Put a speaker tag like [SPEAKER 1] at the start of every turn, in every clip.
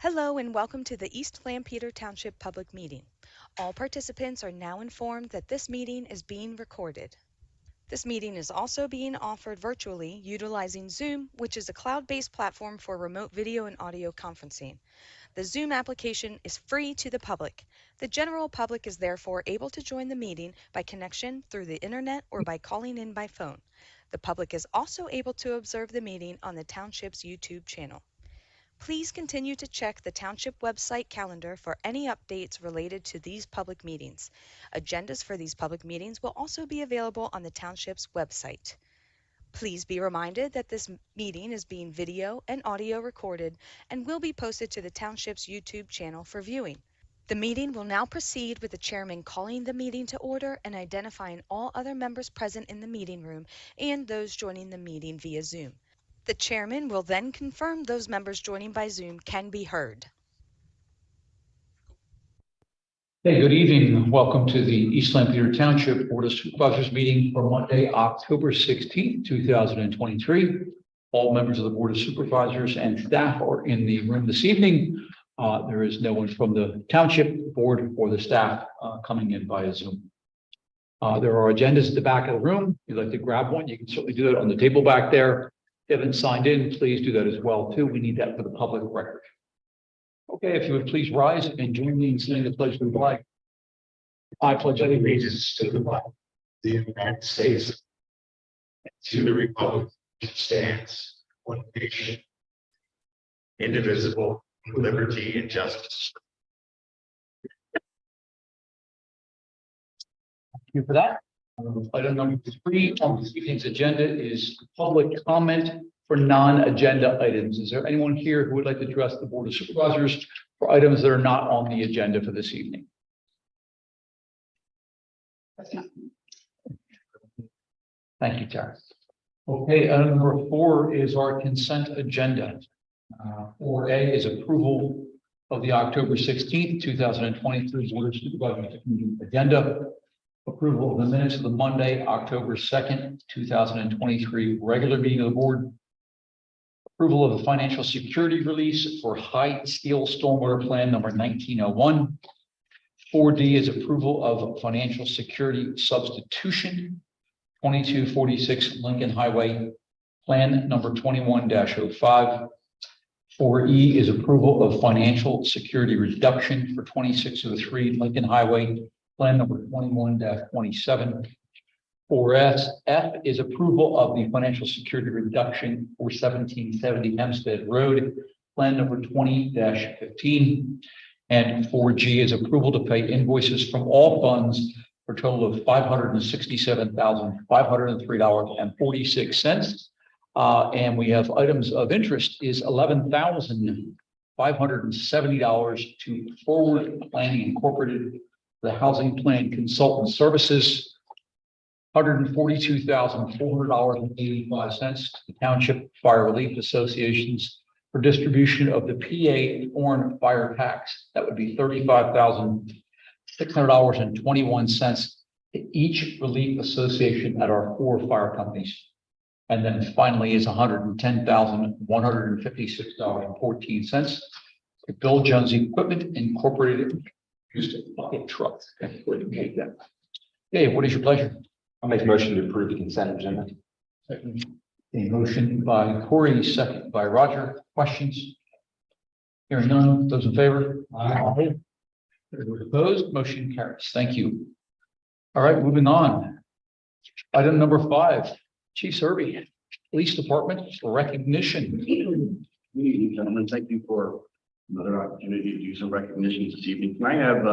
[SPEAKER 1] Hello and welcome to the East Lampeter Township Public Meeting. All participants are now informed that this meeting is being recorded. This meeting is also being offered virtually utilizing Zoom, which is a cloud-based platform for remote video and audio conferencing. The Zoom application is free to the public. The general public is therefore able to join the meeting by connection through the internet or by calling in by phone. The public is also able to observe the meeting on the Township's YouTube channel. Please continue to check the Township website calendar for any updates related to these public meetings. Agendas for these public meetings will also be available on the Township's website. Please be reminded that this meeting is being video and audio recorded and will be posted to the Township's YouTube channel for viewing. The meeting will now proceed with the chairman calling the meeting to order and identifying all other members present in the meeting room and those joining the meeting via Zoom. The chairman will then confirm those members joining by Zoom can be heard.
[SPEAKER 2] Hey, good evening. Welcome to the East Lampeter Township Board of Supervisors meeting for Monday, October 16th, 2023. All members of the Board of Supervisors and staff are in the room this evening. There is no one from the Township Board or the staff coming in via Zoom. There are agendas at the back of the room. If you'd like to grab one, you can certainly do that on the table back there. If you haven't signed in, please do that as well, too. We need that for the public record. Okay, if you would please rise and join me in saying the pledge of the flag. I pledge
[SPEAKER 3] allegiance to the flag of the United States and to the republic which stands one nation, indivisible, with liberty and justice.
[SPEAKER 2] Thank you for that. Item number 3 on this evening's agenda is public comment for non-agenda items. Is there anyone here who would like to address the Board of Supervisors for items that are not on the agenda for this evening? Thank you, Tara. Okay, item number 4 is our consent agenda. 4A is approval of the October 16th, 2023 Board of Supervisors agenda. Approval of the minutes of the Monday, October 2nd, 2023 regular meeting of the board. Approval of the financial security release for high steel stormwater plan number 1901. 4D is approval of financial security substitution 2246 Lincoln Highway plan number 21-05. 4E is approval of financial security reduction for 2603 Lincoln Highway plan number 21-27. 4F is approval of the financial security reduction for 1770 Hempstead Road, plan number 20-15. And 4G is approval to pay invoices from all funds for a total of $567,503.46. And we have items of interest is $11,570 to Forward Planning Incorporated, the Housing Plan Consultant Services, $142,400.85 to the Township Fire Relief Associations for distribution of the PA foreign fire tax. That would be $35,600.21 to each relief association at our 4 fire companies. And then finally is $110,156.14 to Bill Jones Equipment Incorporated. Used bucket trucks. Okay, what is your pleasure?
[SPEAKER 4] I'll make a motion to approve the consent agenda.
[SPEAKER 2] Second. A motion by Corey, second by Roger. Questions? Hearing none. Those in favor? Aye. Those opposed? Motion carries. Thank you. All right, moving on. Item number 5, Chief Serby, Police Department recognition.
[SPEAKER 5] Good evening, gentlemen. Thank you for another opportunity to do some recognition this evening. Can I have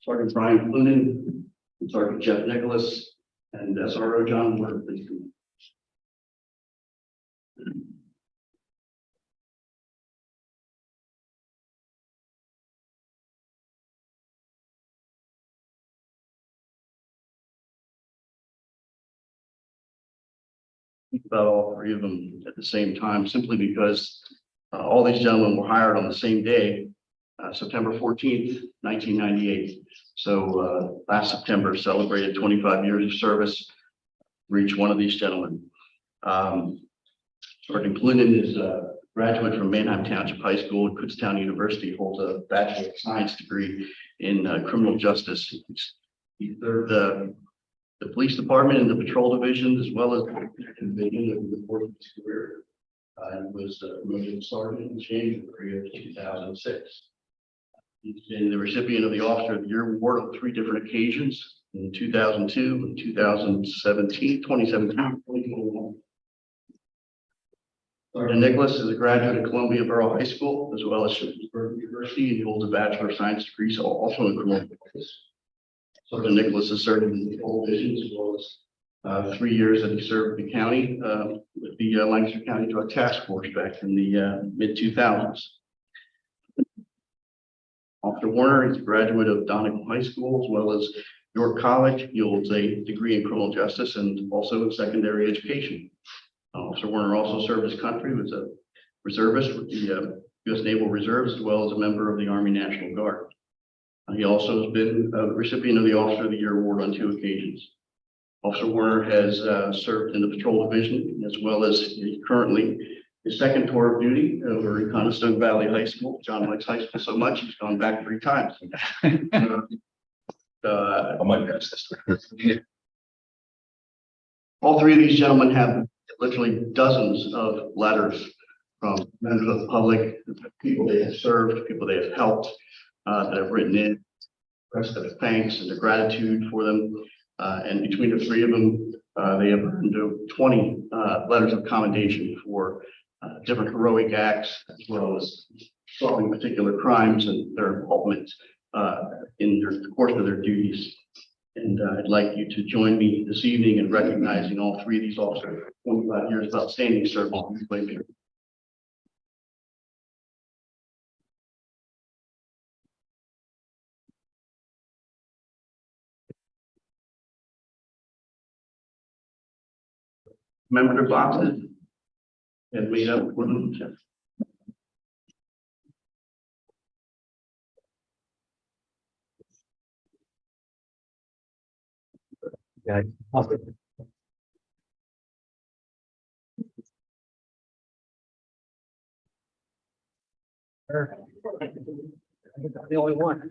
[SPEAKER 5] Sergeant Brian Clunan, and Sergeant Jeff Nicholas, and SRO John Wood, please? Think about all 3 of them at the same time, simply because all these gentlemen were hired on the same day, September 14th, 1998. So last September celebrated 25 years of service for each one of these gentlemen. Sergeant Clinton is graduate from Manheim Township High School and Kutztown University, holds a Bachelor of Science degree in criminal justice. He served the police department and the patrol division, as well as the division over the course of his career. And was promoted to sergeant in January of 2006. He's been the recipient of the Officer of the Year Award on 3 different occasions in 2002, and 2017, 2021. Sergeant Nicholas is a graduate of Columbia Borough High School, as well as Shippensburg University, and he holds a Bachelor of Science degree, so also in criminal justice. Sergeant Nicholas has served in the whole division, as well as 3 years that he served the county with the Lancaster County Drug Task Force back in the mid-2000s. Officer Warner is a graduate of Donegal High School, as well as York College. He holds a degree in criminal justice and also in secondary education. Officer Warner also served his country, was a reservist with the U.S. Naval Reserves, as well as a member of the Army National Guard. He also has been a recipient of the Officer of the Year Award on 2 occasions. Officer Warner has served in the patrol division, as well as currently his 2nd tour of duty over in Conestoga Valley High School. John likes high school so much, he's gone back 3 times.
[SPEAKER 4] I might pass this.
[SPEAKER 5] All 3 of these gentlemen have literally dozens of letters from members of the public, people they have served, people they have helped, that have written in, expressed their thanks and their gratitude for them. And between the 3 of them, they have earned 20 letters of commendation for different heroic acts, as well as solving particular crimes and their involvement in the course of their duties. And I'd like you to join me this evening in recognizing all 3 of these officers for 25 years of outstanding service. Remember their boxes and made up for them.
[SPEAKER 2] Yeah. The only one.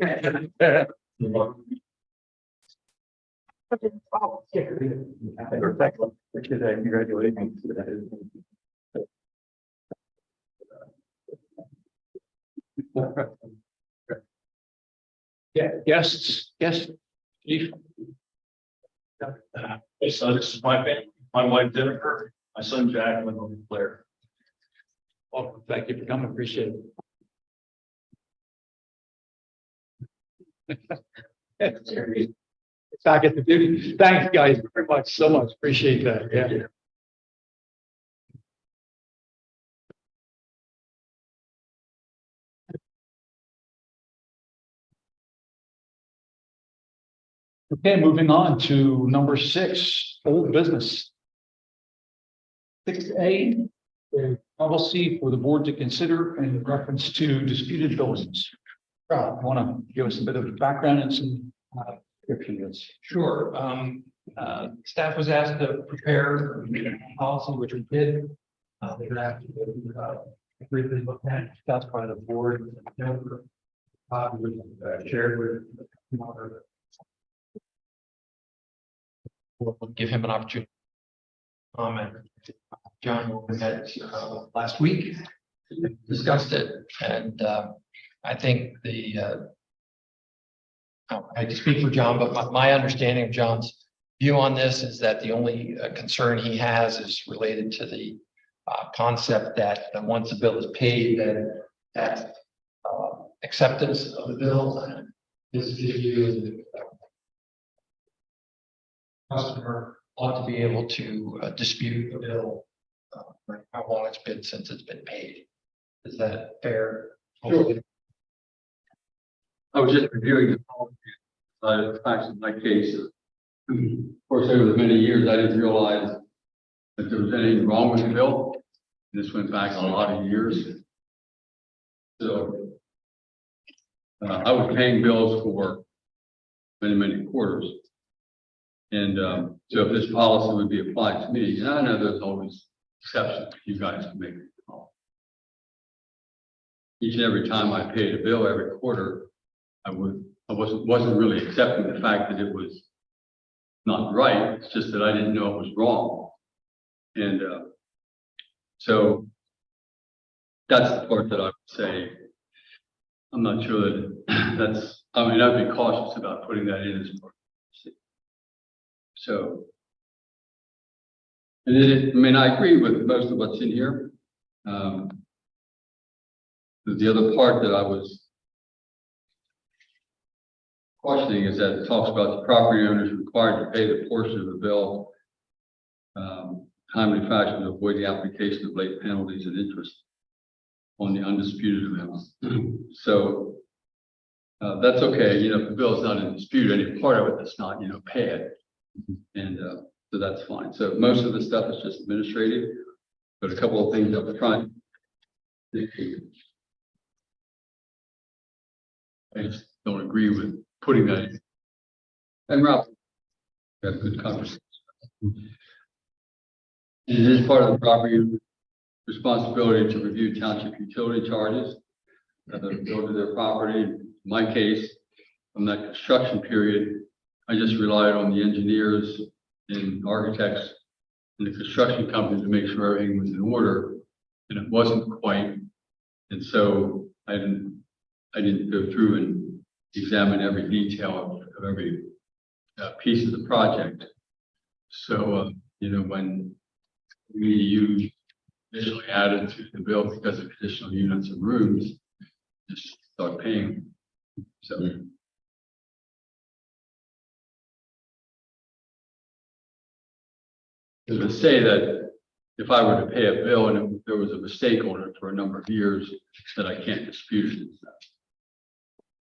[SPEAKER 2] Congratulations. Yeah, guests, Chief.
[SPEAKER 6] So this is my family, my wife Jennifer, my son Jack, and my daughter Claire.
[SPEAKER 2] Welcome. Thank you for coming. Appreciate it. Back at the duty. Thanks, guys, very much. So much. Appreciate that. Yeah. Okay, moving on to number 6, old business. 6A, the policy for the board to consider in reference to disputed billings. Rob, want to give us a bit of background and some descriptions?
[SPEAKER 7] Sure. Staff was asked to prepare a policy, which we did. The draft briefly looked at, discussed by the board. Shared with. We'll give him an opportunity. Comment. John, we met last week, discussed it, and I think I speak for John, but my understanding of John's view on this is that the only concern he has is related to the concept that once the bill is paid, that acceptance of the bill is view customer ought to be able to dispute the bill for how long it's been since it's been paid. Is that fair?
[SPEAKER 6] Sure. I was just reviewing the policy, facts of my case. Of course, over the many years, I didn't realize that there was anything wrong with the bill. This went back a lot of years. So I was paying bills for many quarters. And so if this policy would be applied to me, and I know there's always exceptions you guys can make. each and every time I paid a bill every quarter, I wasn't really accepting the fact that it was not right. It's just that I didn't know it was wrong. And so that's the part that I would say, I'm not sure that that's, I mean, I'd be cautious about putting that in as part. So, and I mean, I agree with most of what's in here. The other part that I was questioning is that it talks about the property owners required to pay the portion of the bill timely fashion to avoid the application of late penalties and interest on the undisputed amount. So that's okay. You know, if the bill is not in dispute, any part of it that's not, you know, pay it. And so that's fine. So most of the stuff is just administrative, but a couple of things up front. I just don't agree with putting that in. And Ralph, we had a good conversation. It is part of the property responsibility to review township utility charges that go to their property. In my case, from that construction period, I just relied on the engineers and architects and the construction company to make sure everything was in order, and it wasn't quite. And so I didn't go through and examine every detail of every piece of the project. So, you know, when you initially added to the bill because of additional units and rooms, just start paying. So. To say that if I were to pay a bill and there was a mistake on it for a number of years, that I can't dispute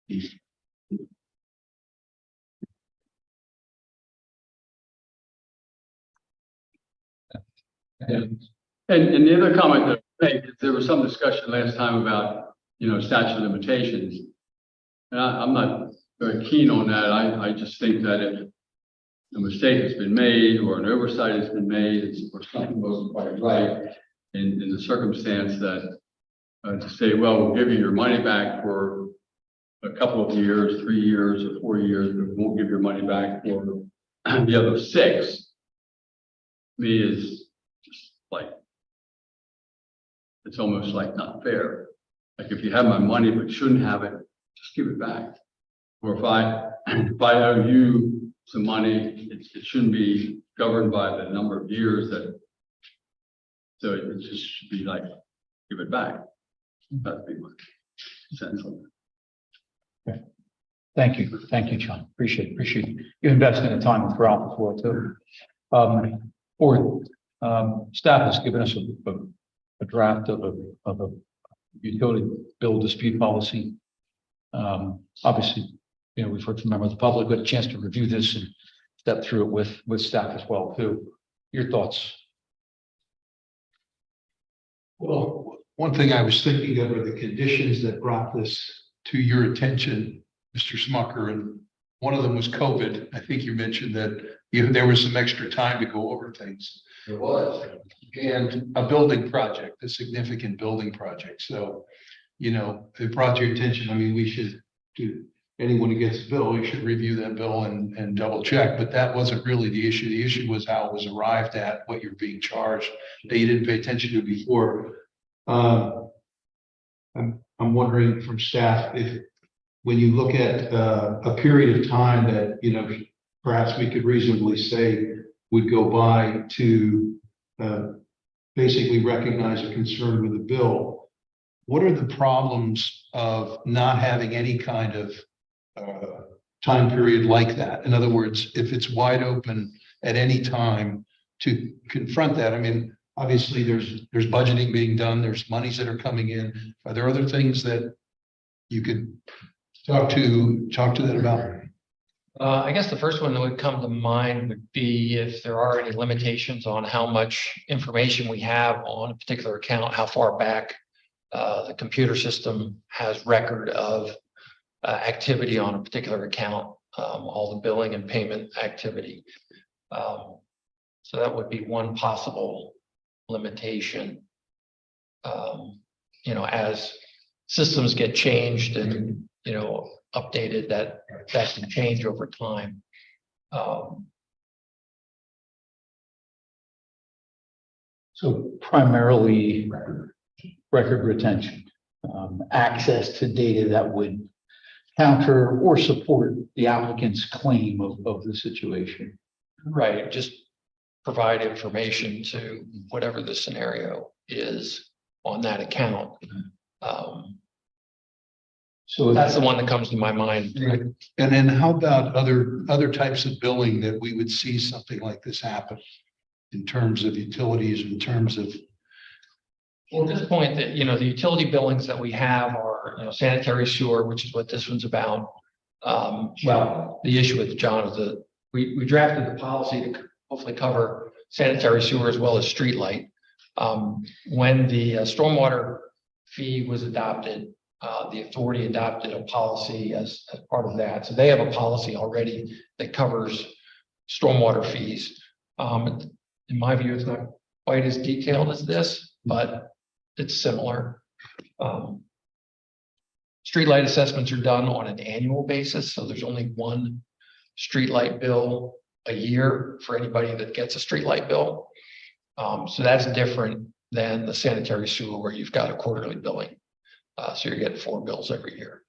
[SPEAKER 6] it. And the other comment that I make is there was some discussion last time about, you know, statute of limitations. And I'm not very keen on that. I just think that if a mistake has been made or an oversight has been made or something wasn't quite right in the circumstance that to say, well, we'll give you your money back for a couple of years, 3 years or 4 years, but we won't give your money back for the other 6. Me is just like, it's almost like not fair. Like if you have my money but shouldn't have it, just give it back. Or if I owe you some money, it shouldn't be governed by the number of years that, so it just should be like, give it back. That'd be my sense on that.
[SPEAKER 2] Okay. Thank you, John. Appreciate you investing the time with Ralph before too. Staff has given us a draft of a utility bill dispute policy. Obviously, you know, we've heard from members of the public, got a chance to review this and step through it with staff as well too. Your thoughts?
[SPEAKER 8] Well, one thing I was thinking of are the conditions that brought this to your attention, Mr. Smucker, and one of them was COVID. I think you mentioned that there was some extra time to go over things.
[SPEAKER 6] It was.
[SPEAKER 8] And a building project, a significant building project. So, you know, it brought to your attention. I mean, we should do, anyone who gets a bill, you should review that bill and double check, but that wasn't really the issue. The issue was how it was arrived at, what you're being charged that you didn't pay attention to before. I'm wondering from staff if, when you look at a period of time that, you know, perhaps we could reasonably say would go by to basically recognize a concern with the bill, what are the problems of not having any kind of time period like that? In other words, if it's wide open at any time to confront that, I mean, obviously there's budgeting being done, there's monies that are coming in. Are there other things that you could talk to them about?
[SPEAKER 7] I guess the first one that would come to mind would be if there are any limitations on how much information we have on a particular account, how far back the computer system has record of activity on a particular account, all the billing and payment activity. So that would be one possible limitation. You know, as systems get changed and, updated, that can change over time.
[SPEAKER 2] So primarily record retention, access to data that would counter or support the applicant's claim of the situation.
[SPEAKER 7] Right, just provide information to whatever the scenario is on that account.
[SPEAKER 2] So
[SPEAKER 7] That's the one that comes to my mind.
[SPEAKER 8] And then how about other types of billing that we would see something like this happen? In terms of utilities, in terms of,
[SPEAKER 7] Well, at this point, that, the utility billings that we have are, sanitary sewer, which is what this one's about. Well, the issue with John is we drafted the policy to hopefully cover sanitary sewer as well as street light. When the stormwater fee was adopted, the authority adopted a policy as part of that. So they have a policy already that covers stormwater fees. In my view, it's not quite as detailed as this, but it's similar. Streetlight assessments are done on an annual basis, so there's only one streetlight bill a year for anybody that gets a streetlight bill. So that's different than the sanitary sewer where you've got a quarterly billing. So you're getting 4 bills every year.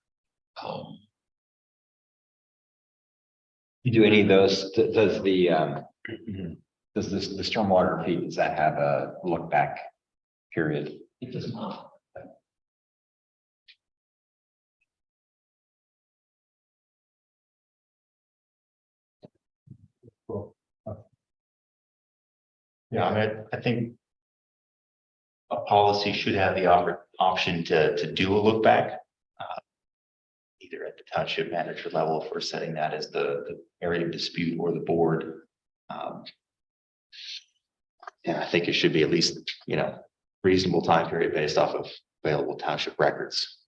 [SPEAKER 9] You do any of those? Does the the stormwater fee, does that have a look back period?
[SPEAKER 7] It does not.
[SPEAKER 10] Yeah, I think a policy should have the option to do a look back. Either at the township manager level, if we're setting that as the area of dispute, or the board. And I think it should be at least, reasonable time period based off of available township records.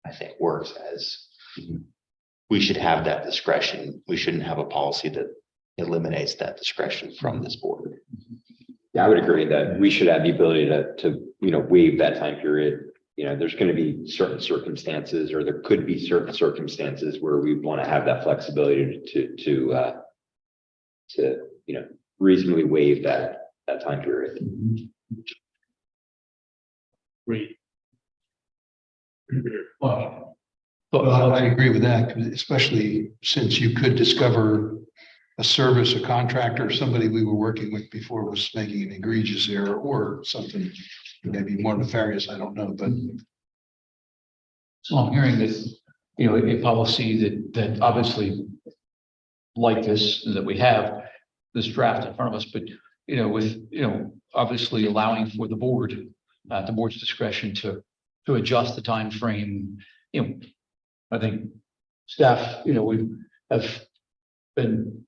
[SPEAKER 10] I think works as we should have that discretion. We shouldn't have a policy that eliminates that discretion from this board.
[SPEAKER 9] Yeah, I would agree that we should have the ability to waive that time period. There's going to be certain circumstances, or there could be certain circumstances where we want to have that flexibility to reasonably waive that time period.
[SPEAKER 10] Great.
[SPEAKER 2] Well,
[SPEAKER 8] I agree with that, especially since you could discover a service, a contractor, somebody we were working with before was making an egregious error or something maybe more nefarious, I don't know, but.
[SPEAKER 2] So I'm hearing this, a policy that obviously like this, that we have this draft in front of us, but, with, obviously allowing for the board's discretion to adjust the time frame. I think staff, we have been,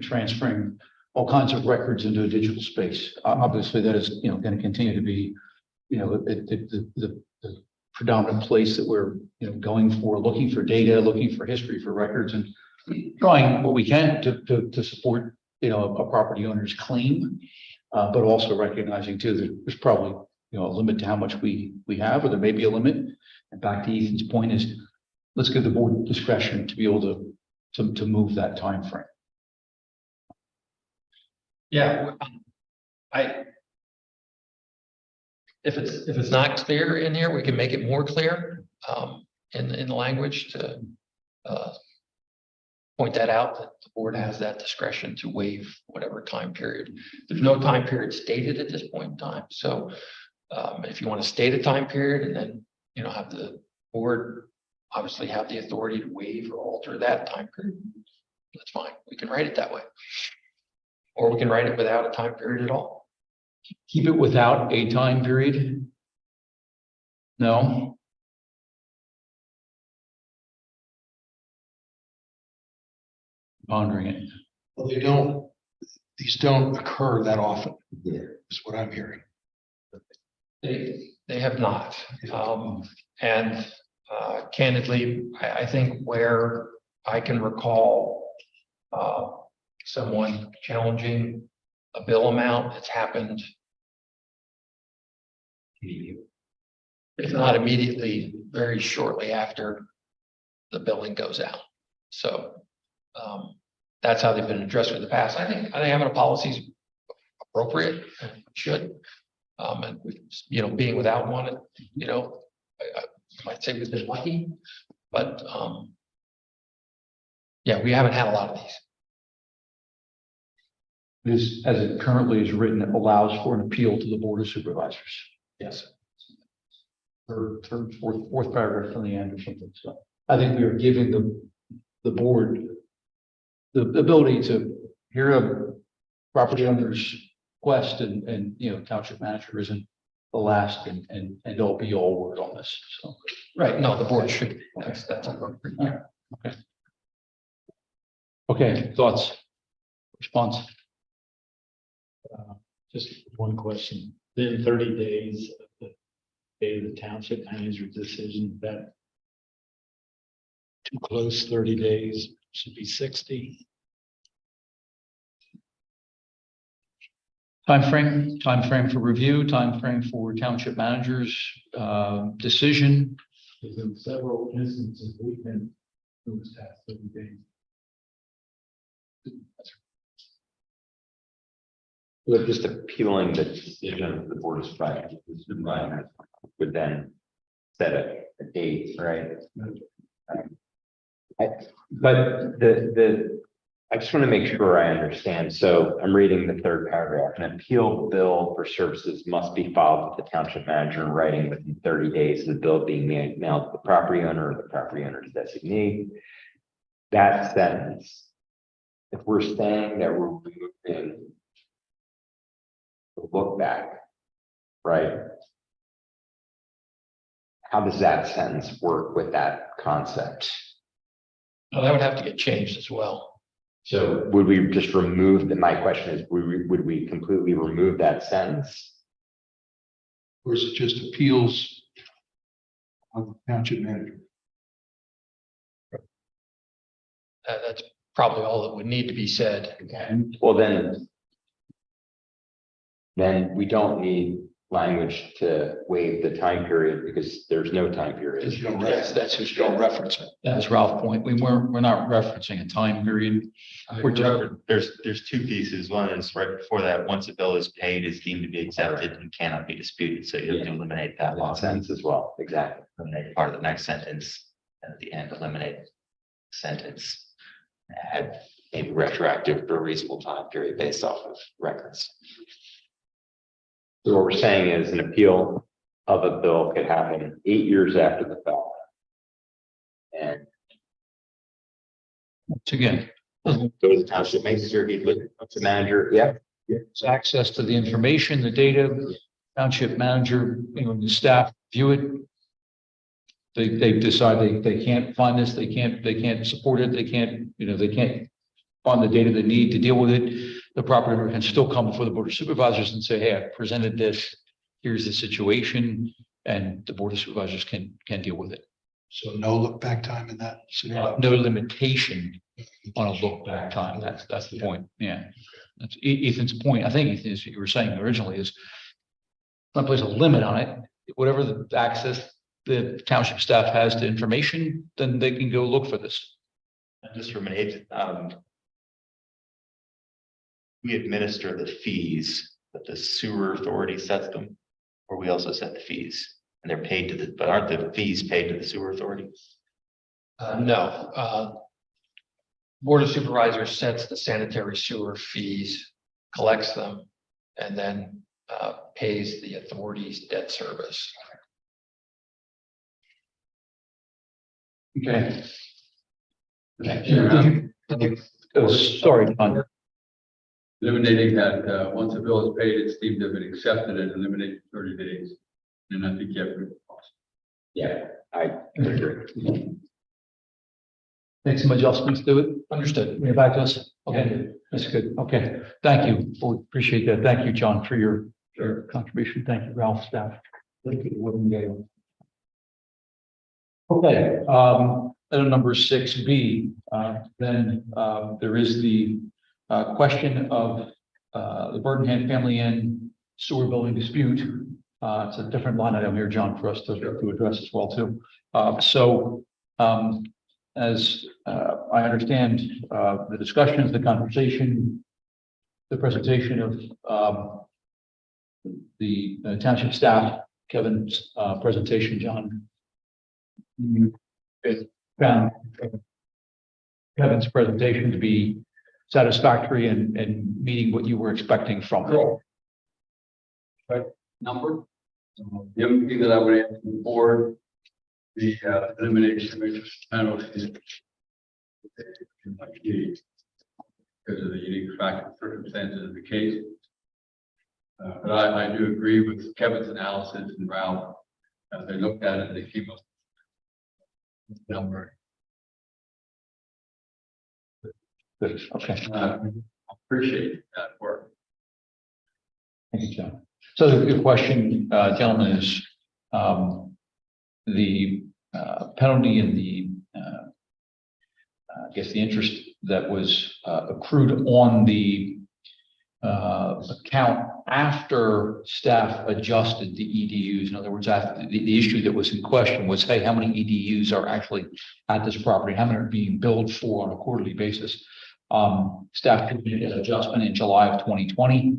[SPEAKER 2] transferring all kinds of records into a digital space. Obviously, that is, going to continue to be, the predominant place that we're, going for, looking for data, looking for history, for records, and trying what we can to support, a property owner's claim, but also recognizing too that there's probably, a limit to how much we have, or there may be a limit. And back to Ethan's point is, let's give the board discretion to be able to move that time frame.
[SPEAKER 7] Yeah, if it's not clear in here, we can make it more clear in the language to point that out, that the board has that discretion to waive whatever time period. There's no time period stated at this point in time. So if you want to state a time period and then, have the board obviously have the authority to waive or alter that time period, that's fine. We can write it that way. Or we can write it without a time period at all.
[SPEAKER 2] Keep it without a time period? No? Pondering it.
[SPEAKER 8] Well, these don't occur that often, is what I'm hearing.
[SPEAKER 7] They have not. And candidly, I think where I can recall someone challenging a bill amount, it's happened if not immediately, very shortly after the billing goes out. So that's how they've been addressed in the past. I think having a policy is appropriate and should. And being without one, I might say we've been lucky, but yeah, we haven't had a lot of these.
[SPEAKER 2] As it currently is written, it allows for an appeal to the Board of Supervisors.
[SPEAKER 7] Yes.
[SPEAKER 2] Third, fourth paragraph from the end or something. So I think we are giving the board the ability to hear a property owner's request and township manager isn't the last and all be all word on this. So
[SPEAKER 7] Right. No, the board should. That's appropriate. Yeah.
[SPEAKER 2] Okay. Thoughts? Response?
[SPEAKER 11] Just one question. Then 30 days of the day of the township manager's decision, that too close, 30 days should be 60.
[SPEAKER 2] Time frame for review, time frame for township managers, decision.
[SPEAKER 11] Because in several instances, we've been those past 30 days.
[SPEAKER 9] We're just appealing the decision of the Board of Supervisors would then set a date, right? But I just want to make sure I understand. So I'm reading the third paragraph. An appeal bill for services must be filed with the township manager in writing within 30 days of the bill being mailed to the property owner or the property owner's designee. That sentence, if we're saying that we're removing the look back, right? How does that sentence work with that concept?
[SPEAKER 7] Well, that would have to get changed as well.
[SPEAKER 9] So would we just remove my question is, would we completely remove that sentence?
[SPEAKER 8] Or is it just appeals of the township manager?
[SPEAKER 7] That's probably all that would need to be said.
[SPEAKER 9] Okay. Well, then we don't need language to waive the time period because there's no time period.
[SPEAKER 2] That's who's don't reference it. That's Ralph's point. We're not referencing a time period. We're just,
[SPEAKER 10] There's two pieces. One is right before that, once a bill is paid, is deemed to be accepted and cannot be disputed. So you have to eliminate that law
[SPEAKER 9] Sentence as well. Exactly.
[SPEAKER 10] eliminate part of the next sentence, and at the end, eliminate sentence. Add maybe retroactive for a reasonable time period based off of records.
[SPEAKER 9] So what we're saying is an appeal of a bill could happen 8 years after the fact. And
[SPEAKER 2] once again,
[SPEAKER 10] Go to the township, make sure he look at the manager.
[SPEAKER 9] yeah,
[SPEAKER 2] it's access to the information, the data, township manager, the staff view it. They decide they can't find this, they can't support it, they can't find the data they need to deal with it. The property owner can still come before the Board of Supervisors and say, hey, I presented this, here's the situation, and the Board of Supervisors can deal with it.
[SPEAKER 8] So no look back time in that scenario.
[SPEAKER 2] No limitation on a look back time. That's the point. Yeah. That's Ethan's point. I think Ethan, as you were saying originally, is not place a limit on it. Whatever the access the township staff has to information, then they can go look for this.
[SPEAKER 10] And just from an agent, we administer the fees, but the sewer authority sets them, or we also set the fees, and they're paid to but aren't the fees paid to the sewer authority?
[SPEAKER 7] No. Board of Supervisors sets the sanitary sewer fees, collects them, and then pays the authority's debt service.
[SPEAKER 2] Okay. Sorry, John.
[SPEAKER 6] Eliminating that, once a bill is paid, it's deemed to have been accepted and eliminated 30 days. And I think you have to.
[SPEAKER 9] yeah, I agree.
[SPEAKER 2] Make some adjustments to it.
[SPEAKER 7] Understood.
[SPEAKER 2] Bring it back to us. Okay, that's good. Okay, thank you. We appreciate that. Thank you, John, for your contribution. Thank you, Ralph, staff. Thank you. Okay, item number 6B, then there is the question of the Burdenham Family Inn sewer building dispute. It's a different line item here, John, for us to address as well, too. As I understand, the discussions, the conversation, the presentation of the township staff, Kevin's presentation, John. You found Kevin's presentation to be satisfactory and meeting what you were expecting from it.
[SPEAKER 6] Right, number. The only thing that I would add to the board, the elimination of interest penalties. Because of the unique fact and circumstances of the case. But I do agree with Kevin's analysis and Ralph. They looked at it, they came up with a number.
[SPEAKER 2] Good, okay.
[SPEAKER 6] Appreciate that work.
[SPEAKER 2] Thank you, John. So the question, gentlemen, is the penalty and the, I guess, the interest that was accrued on the account after staff adjusted the EDUs. In other words, after the issue that was in question was, hey, how many EDUs are actually at this property? How many are being billed for on a quarterly basis? Staff did an adjustment in July of 2020.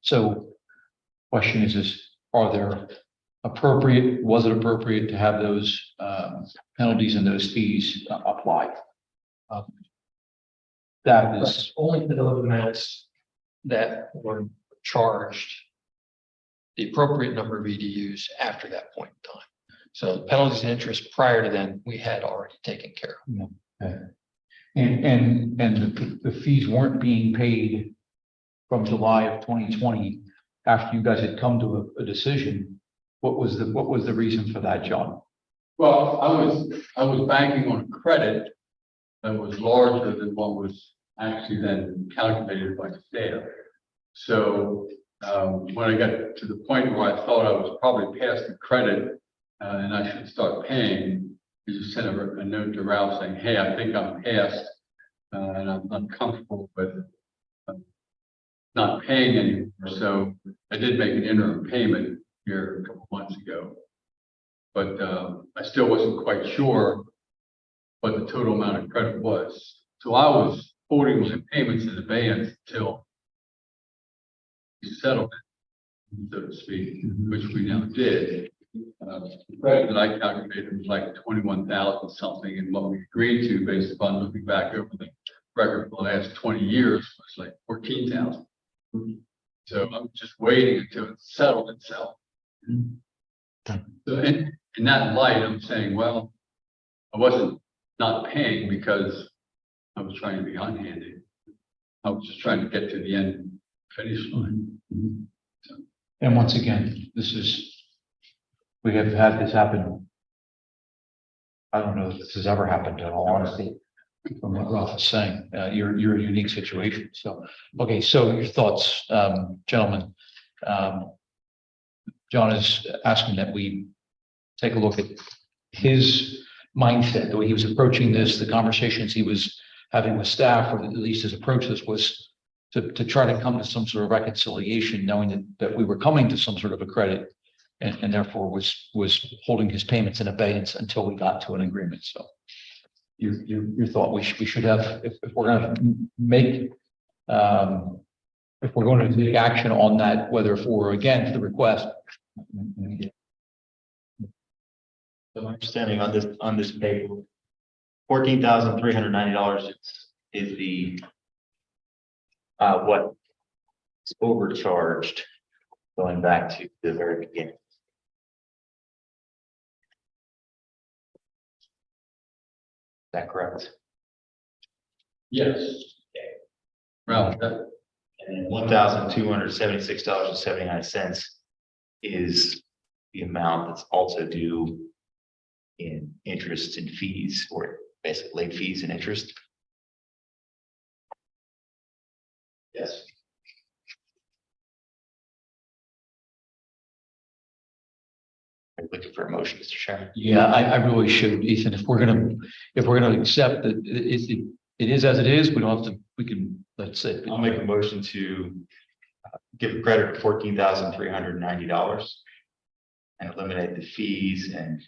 [SPEAKER 2] So question is are there was it appropriate to have those penalties and those fees applied? That is
[SPEAKER 7] Only to those amounts that were charged the appropriate number of EDUs after that point in time. So penalties and interest prior to then, we had already taken care of.
[SPEAKER 2] okay. And the fees weren't being paid from July of 2020 after you guys had come to a decision. What was the reason for that, John?
[SPEAKER 6] Well, I was banking on a credit that was larger than what was actually then calculated by staff. So when I got to the point where I thought I was probably past the credit and I should start paying, I just sent a note to Ralph saying, hey, I think I'm past and I'm uncomfortable with not paying anymore. So I did make an interim payment here a couple months ago, but I still wasn't quite sure what the total amount of credit was. So I was holding my payments in advance until settlement, so to speak, which we now did. The credit that I calculated was like 21,000 something, and what we agreed to, based upon looking back over the record for the last 20 years, was like 14,000. So I'm just waiting until it's settled itself. So in that light, I'm saying, well, I wasn't not paying because I was trying to be unhanded. I was just trying to get to the end finish line.
[SPEAKER 2] And once again, we have had this happen. I don't know if this has ever happened in all honesty, from what Ralph is saying. You're a unique situation. So, okay, so your thoughts, gentlemen. John is asking that we take a look at his mindset, the way he was approaching this, the conversations he was having with staff, or at least his approach to this was to try to come to some sort of reconciliation, knowing that we were coming to some sort of a credit, and therefore was holding his payments in abeyance until we got to an agreement. So your thought, we should have, if we're going to make, if we're going to take action on that, whether for or against the request.
[SPEAKER 10] So my understanding on this paper, $14,390 is the what is overcharged going back to the very beginning. Is that correct?
[SPEAKER 6] Yes. Ralph,
[SPEAKER 10] And $1,276.79 is the amount that's also due in interest and fees, or basically late fees and interest. Yes. Are you looking for a motion, Mr. Chairman?
[SPEAKER 2] Yeah, I really should, Ethan. If we're gonna accept that it is as it is, we don't have to. We can, let's say.
[SPEAKER 10] I'll make a motion to give a credit of $14,390 and eliminate the fees and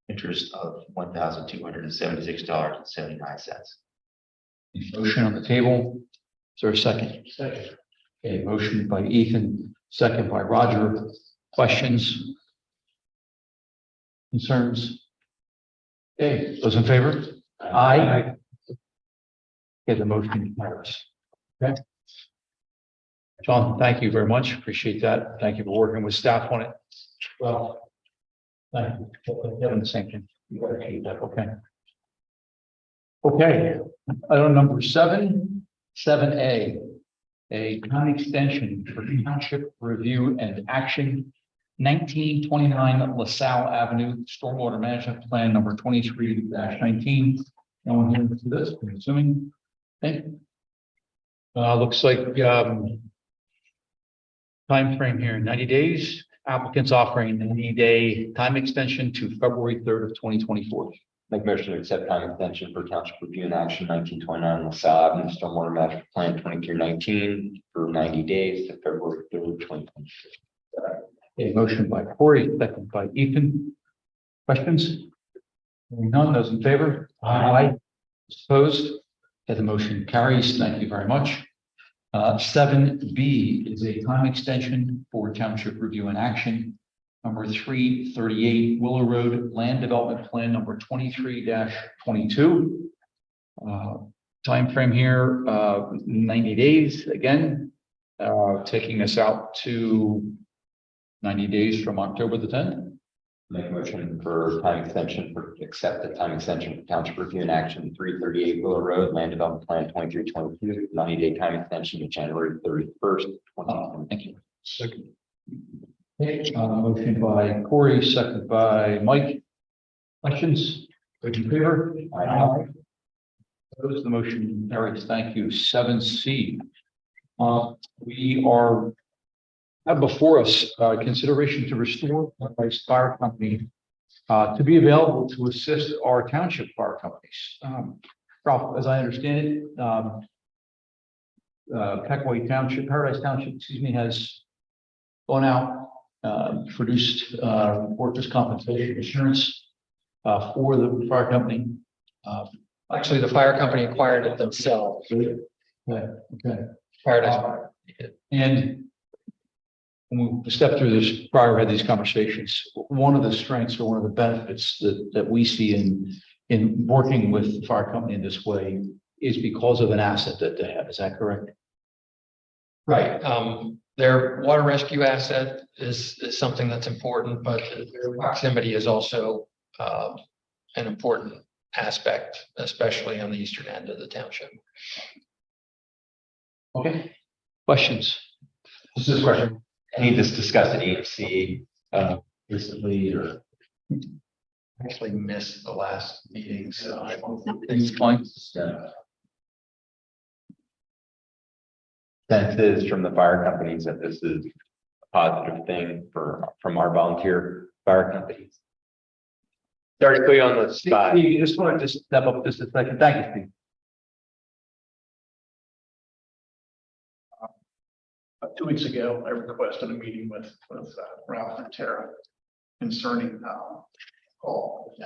[SPEAKER 10] interest of $1,276.79.
[SPEAKER 2] Motion on the table. Is there a second?
[SPEAKER 11] Second.
[SPEAKER 2] A motion by Ethan, second by Roger. Questions? Concerns? Okay, those in favor? Aye. Okay, the motion carries. Okay. John, thank you very much. Appreciate that. Thank you for working with staff on it. Well, thank you. Having the same thing. You appreciate that. Okay. Okay, item number 7A, a time extension for township review and action, 1929 LaSalle Avenue, Stormwater Management Plan number 23-19. No one here for this, I'm assuming. Okay. Looks like time frame here, 90 days. Applicants offering 90-day time extension to February 3rd of 2024.
[SPEAKER 9] Make motion to accept time extension for township review and action 1929 LaSalle Avenue Stormwater Management Plan 2319 for 90 days to February 3rd, 2024.
[SPEAKER 2] A motion by Corey, second by Ethan. Questions? Hearing none, those in favor? Aye. Opposed? That the motion carries. Thank you very much. 7B is a time extension for township review and action. Number 338 Willow Road Land Development Plan number 23-22. Time frame here, 90 days again, taking us out to 90 days from October the 10th.
[SPEAKER 9] Make a motion for time extension accept the time extension for township review and action 338 Willow Road Land Development Plan 2322, 90-day time extension to January 31st, 2020.
[SPEAKER 2] Thank you. Second. Okay, motion by Corey, second by Mike. Questions? Those in favor?
[SPEAKER 9] Aye.
[SPEAKER 2] Opposed? The motion carries. Thank you. 7C. We have before us consideration to restore Paradise Fire Company to be available to assist our township fire companies. Ralph, as I understand it, Peckaway Township, Paradise Township, excuse me, has gone out, produced workers' compensation insurance for the fire company.
[SPEAKER 7] Actually, the fire company acquired it themselves.
[SPEAKER 2] Okay.
[SPEAKER 7] Paradise Fire.
[SPEAKER 2] And when we stepped through this prior, had these conversations, one of the strengths or one of the benefits that we see in working with the fire company in this way is because of an asset that they have. Is that correct?
[SPEAKER 7] Right. Their water rescue asset is something that's important, but their proximity is also an important aspect, especially on the eastern end of the township.
[SPEAKER 2] Okay. Questions?
[SPEAKER 9] This is a question. Any of this discussed at EMC recently or?
[SPEAKER 7] Actually missed the last meeting, so I won't.
[SPEAKER 2] Things fine?
[SPEAKER 9] Sense is from the fire companies that this is a positive thing from our volunteer fire companies. Sorry to put you on the spot.
[SPEAKER 2] Steve, you just want to just step up just a second. Thank you, Steve.
[SPEAKER 5] 2 weeks ago, I requested a meeting with Ralph and Tara concerning call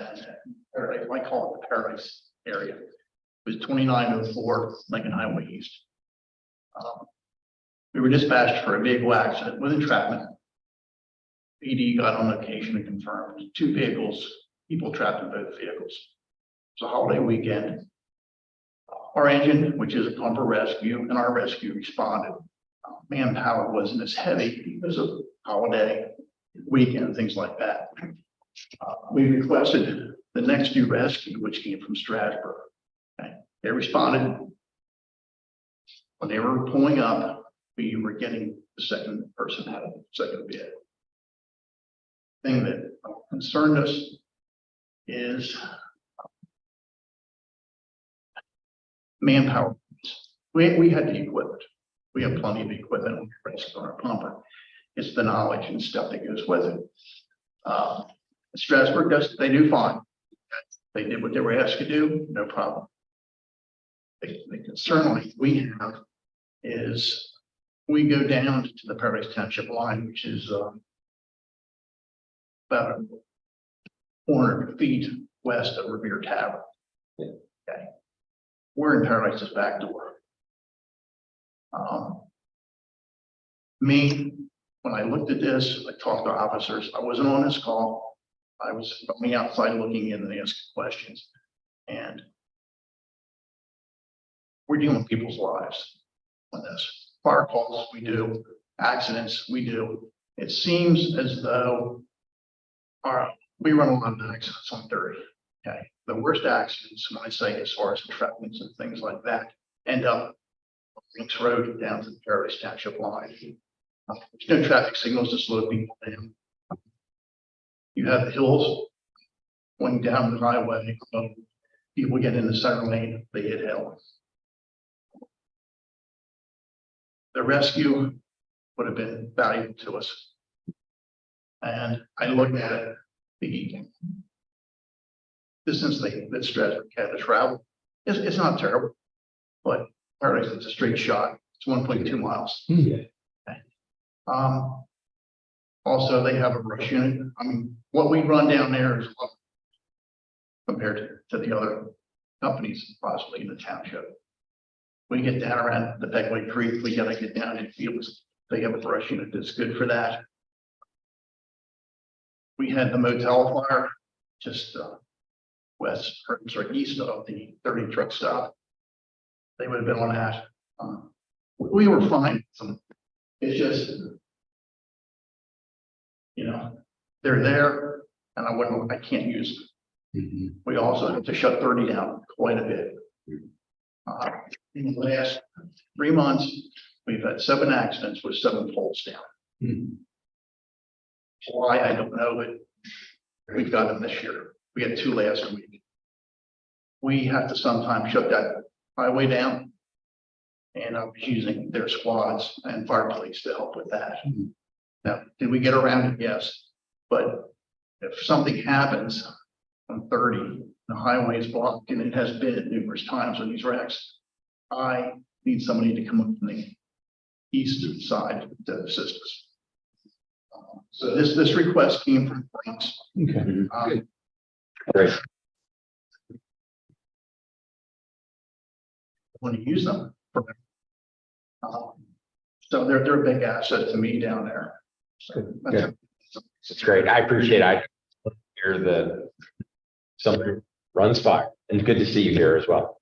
[SPEAKER 5] Paradise, I call it the Paradise area. It was 2904 Lincoln Highway East. We were dispatched for a vehicle accident with entrapment. PD got on location and confirmed 2 vehicles, people trapped in both vehicles. It's a holiday weekend. Our engine, which is a pumper rescue, and our rescue responded. Manpower wasn't as heavy because of holiday weekend, things like that. We requested the next due rescue, which came from Strasburg. Okay. They responded. When they were pulling up, we were getting the second person out of the second bid. Thing that concerned us is manpower. We had the equipment. We have plenty of equipment on our pumper. It's the knowledge and stuff that goes with it. Strasburg they do fine. They did what they were asked to do, no problem. The concern we have is we go down to the Paradise Township line, which is about 400 feet west of Revere Tavern. Okay. We're in Paradise's back door. Me, when I looked at this, I talked to officers. I wasn't on this call. I was going outside looking in and asking questions. And we're dealing with people's lives on this. Fire calls, we do. Accidents, we do. It seems as though we run a lot of accidents on 30. Okay. The worst accidents, when I say as far as entrapments and things like that, end up on Links Road down to the Paradise Township line. There's no traffic signals to slow people down. You have the hills going down the highway. People get in the center lane, they hit hell. The rescue would have been valuable to us. And I looked at the distance that Strasburg had to travel. It's not terrible, but Paradise is a straight shot. It's 1.2 miles. Okay. Also, they have a brush unit. I mean, what we run down there is low compared to the other companies possibly in the township. We get down around the Pegway Creek, we gotta get down in fields. They have a brush unit that's good for that. We had the motel fire just west, or east of the 30 truck stop. They would have been on that. We were fine. It's just, you know, they're there, and I can't use them. We also have to shut 30 down quite a bit. In the last 3 months, we've had 7 accidents with 7 poles down. Why, I don't know, but we've got them this year. We had 2 last week. We have to sometimes shut that highway down, and I was using their squads and fire police to help with that. Now, did we get around it? Yes. But if something happens on 30, the highway is blocked, and it has been numerous times on these wrecks, I need somebody to come up from the east side to assist us. So this request came from Franks.
[SPEAKER 2] Okay.
[SPEAKER 9] Great.
[SPEAKER 5] Want to use them. So they're a big asset to me down there. So
[SPEAKER 9] It's great. I appreciate it. I hear somebody runs fire, and good to see you here as well.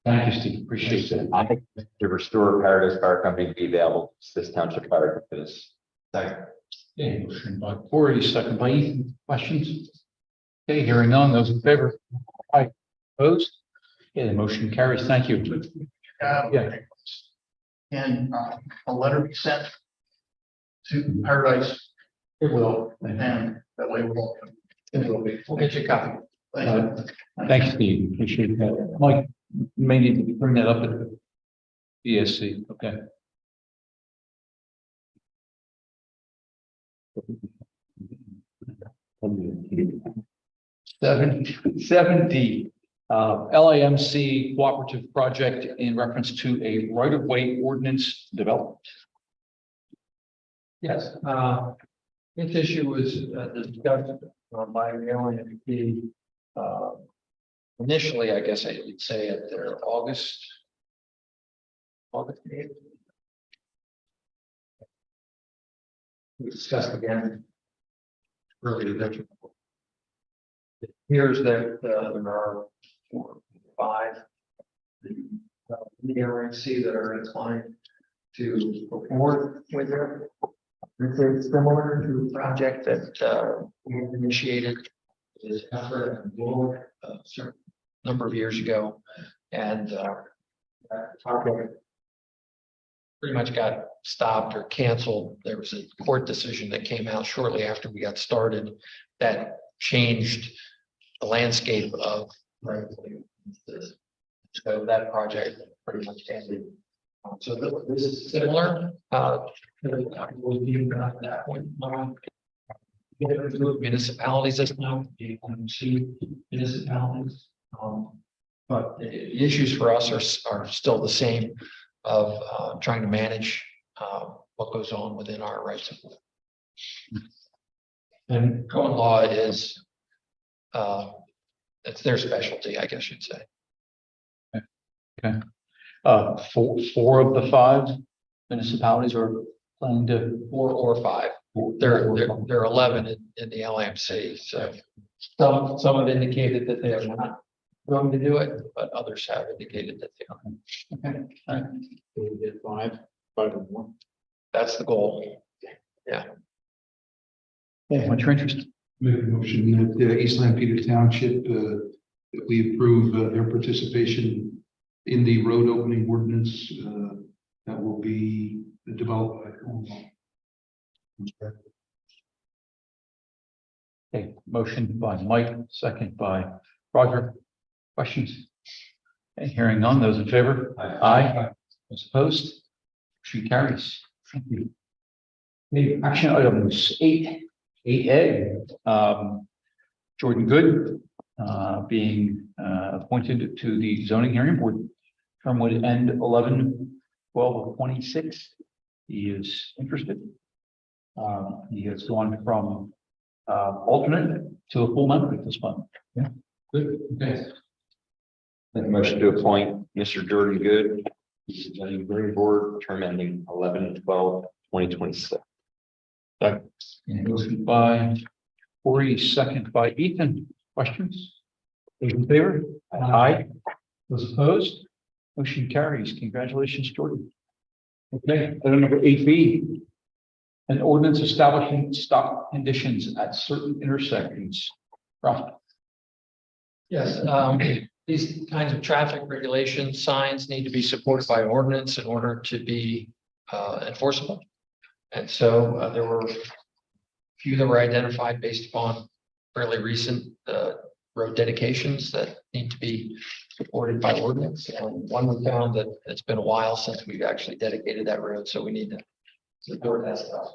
[SPEAKER 2] Thank you, Steve. Appreciate it.
[SPEAKER 9] I think to restore Paradise Fire Company to be available to this township fire for this.
[SPEAKER 2] Okay, motion by Corey, second by Ethan. Questions? Okay, hearing none. Those in favor? Aye. Opposed? Okay, the motion carries. Thank you. Yeah.
[SPEAKER 5] And a letter be sent to Paradise.
[SPEAKER 2] It will.
[SPEAKER 5] And that way
[SPEAKER 2] We'll get you a copy.
[SPEAKER 5] Thank you.
[SPEAKER 2] Thanks, Steve. Appreciate that. Mike, may need to bring that up at the ESC. Okay. Seven D, LAMC cooperative project in reference to a right-of-way ordinance development.
[SPEAKER 7] Yes, this issue was discussed by the LNP. Initially, I guess I would say at their August meeting. We discussed again earlier that it appears that there are 4 or 5 the LNC that are inclined to go forward with it. It's similar to a project that we initiated this effort and goal a certain number of years ago, and that project pretty much got stopped or canceled. There was a court decision that came out shortly after we got started that changed the landscape of so that project pretty much ended. So this is similar. That point, municipalities as now, municipalities. But the issues for us are still the same of trying to manage what goes on within our rights of way. And Cohen law is, it's their specialty, I guess you'd say.
[SPEAKER 2] Four of the five municipalities are planning to.
[SPEAKER 7] 4 or 5. There are 11 in the LAMC. So some have indicated that they are not going to do it, but others have indicated that they are.
[SPEAKER 2] Okay. All right.
[SPEAKER 11] We did 5 or more.
[SPEAKER 7] That's the goal.
[SPEAKER 2] Yeah, what's your interest?
[SPEAKER 8] Make a motion that East Lampeter Township, that we approve their participation in the road opening ordinance that will be developed by Cohen Law.
[SPEAKER 2] Okay, motion by Mike, second by Roger. Questions? Okay, hearing none, those in favor? Aye. Those opposed? Motion carries. Thank you. Okay, action items 8A. Jordan Good being appointed to the zoning hearing board. Term would end 11/12/26. He is interested. He has gone from alternate to a full member at this point. Yeah, good. Okay.
[SPEAKER 9] Make a motion to appoint Mr. Jordan Good to the zoning hearing board, term ending 11/12/2026.
[SPEAKER 2] Motion by Corey, second by Ethan. Questions? Those in favor? Aye. Those opposed? Motion carries. Congratulations, Jordan. Okay, item number 8B. An ordinance establishing stop conditions at certain intersections. Ralph.
[SPEAKER 7] Yes, these kinds of traffic regulation signs need to be supported by ordinance in order to be enforceable. And so there were a few that were identified based upon fairly recent road dedications that need to be supported by ordinance. And one we found that it's been a while since we've actually dedicated that road, so we need to support that stuff.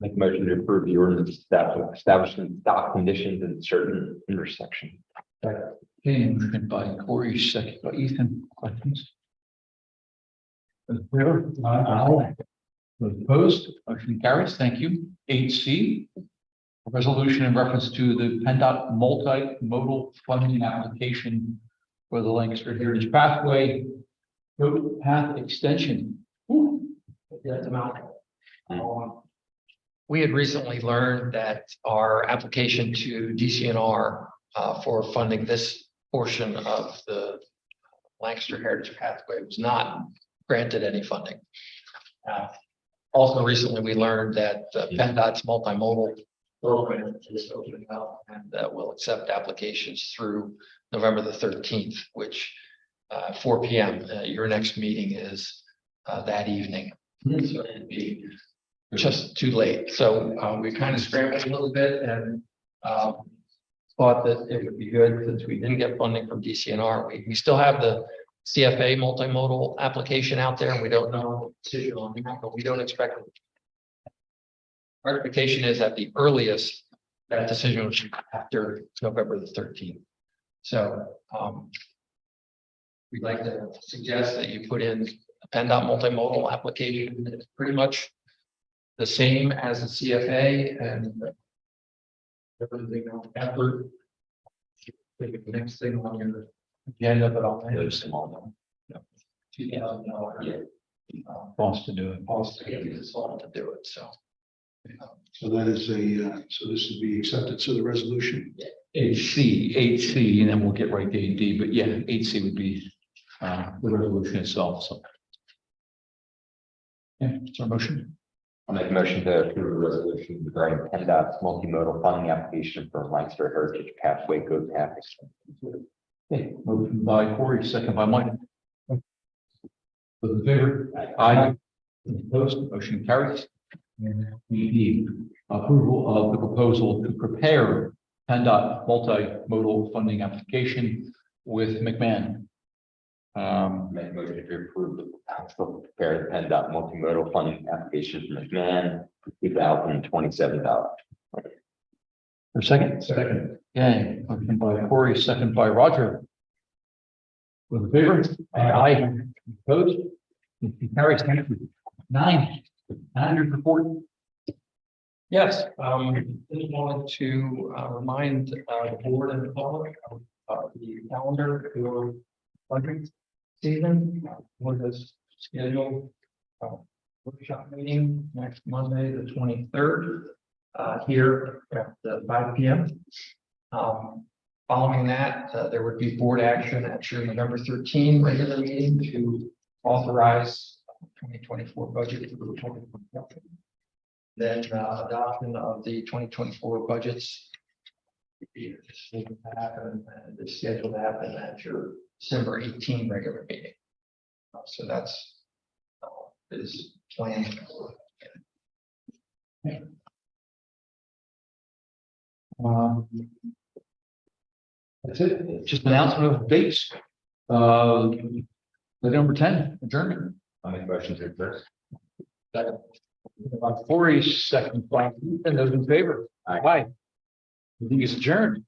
[SPEAKER 9] Make a motion to approve the ordinance establishing stop conditions in certain intersections.
[SPEAKER 2] Okay, motion by Corey, second by Ethan. Questions? Those in favor? Aye. Those opposed? Motion carries. Thank you. 8C. A resolution in reference to the PennDOT multimodal funding application for the Lancaster Heritage Pathway road path extension.
[SPEAKER 7] That's a mouthful. We had recently learned that our application to DCNR for funding this portion of the Lancaster Heritage Pathway was not granted any funding. Also recently, we learned that PennDOT's multimodal program is opening up and will accept applications through November the 13th, which 4 p.m. Your next meeting is that evening. So it'd be just too late. So we kind of scrambled a little bit and thought that it would be good since we didn't get funding from DCNR. We still have the CFA multimodal application out there. We don't know the decision on that, but we don't expect it. Our expectation is at the earliest that decision will be after November the 13th. So we'd like to suggest that you put in a PennDOT multimodal application. It's pretty much the same as the CFA and everything else effort. The next thing on your agenda, but I'll
[SPEAKER 9] Those small.
[SPEAKER 7] $2,000.
[SPEAKER 2] Cost to do it.
[SPEAKER 7] Cost to get this all to do it. So.
[SPEAKER 8] So that is so this would be accepted, so the resolution.
[SPEAKER 2] 8C, and then we'll get right to 8D, but yeah, 8C would be the resolution itself, so. Yeah, it's our motion.
[SPEAKER 9] I'll make a motion to approve a resolution regarding PennDOT's multimodal funding application for Lancaster Heritage Pathway Code Path Extension.
[SPEAKER 2] Okay, motion by Corey, second by Mike. Those in favor? Aye. Opposed? Motion carries. And we need approval of the proposal to prepare PennDOT multimodal funding application with McMahon.
[SPEAKER 9] Make a motion to approve the proposal to prepare the PennDOT multimodal funding application for McMahon for $2,027.
[SPEAKER 2] For a second? Second. Okay, motion by Corey, second by Roger. Those in favor? Aye. Opposed? Carries. Thank you. 900 report.
[SPEAKER 7] Yes, just wanted to remind the board and the public of the calendar for budget season. What is scheduled workshop meeting next Monday, the 23rd, here at 5 p.m. Following that, there would be board action at your November 13 regular meeting to authorize 2024 budget for the 2024. Then adoption of the 2024 budgets is scheduled to happen at your December 18 regular meeting. So that's is planned.
[SPEAKER 2] That's it. Just announcement of dates. November 10, adjournment.
[SPEAKER 4] How many questions are first?
[SPEAKER 2] About 40 seconds. And those in favor? Aye. Meeting is adjourned.